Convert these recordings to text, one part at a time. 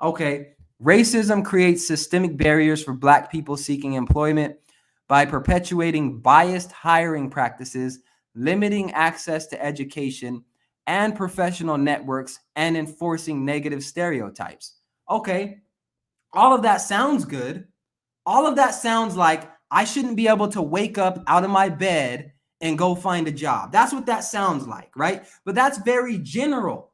Okay. Racism creates systemic barriers for Black people seeking employment by perpetuating biased hiring practices, limiting access to education and professional networks, and enforcing negative stereotypes. Okay. All of that sounds good. All of that sounds like I shouldn't be able to wake up out of my bed and go find a job. That's what that sounds like, right? But that's very general.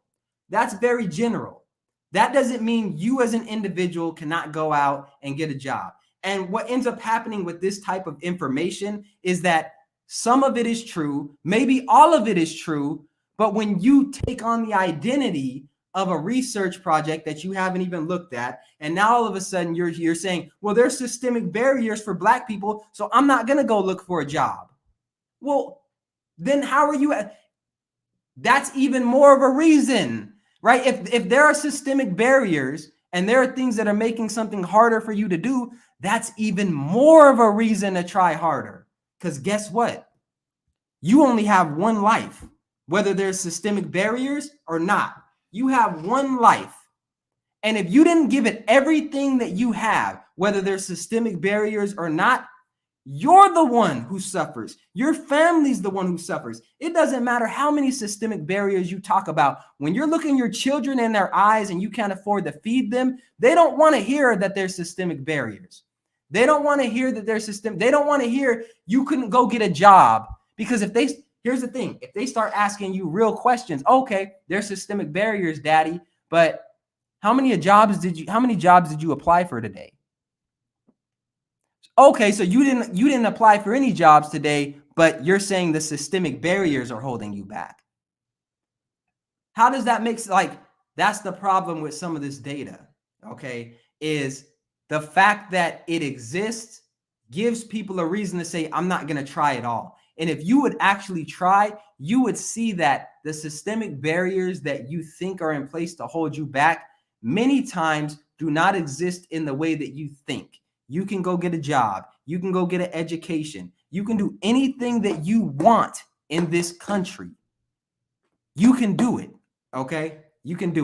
That's very general. That doesn't mean you as an individual cannot go out and get a job. And what ends up happening with this type of information is that some of it is true, maybe all of it is true, but when you take on the identity of a research project that you haven't even looked at, and now all of a sudden you're saying, well, there's systemic barriers for Black people, so I'm not going to go look for a job. Well, then how are you? That's even more of a reason, right? If there are systemic barriers and there are things that are making something harder for you to do, that's even more of a reason to try harder. Because guess what? You only have one life, whether there's systemic barriers or not. You have one life. And if you didn't give it everything that you have, whether there's systemic barriers or not, you're the one who suffers. Your family's the one who suffers. It doesn't matter how many systemic barriers you talk about. When you're looking your children in their eyes and you can't afford to feed them, they don't want to hear that there's systemic barriers. They don't want to hear that there's system. They don't want to hear you couldn't go get a job, because here's the thing, if they start asking you real questions, okay, there's systemic barriers, daddy, but how many jobs did you apply for today? Okay, so you didn't apply for any jobs today, but you're saying the systemic barriers are holding you back. How does that make sense? That's the problem with some of this data, okay, is the fact that it exists gives people a reason to say, I'm not going to try it all. And if you would actually try, you would see that the systemic barriers that you think are in place to hold you back many times do not exist in the way that you think. You can go get a job. You can go get an education. You can do anything that you want in this country. You can do it, okay? You can do it.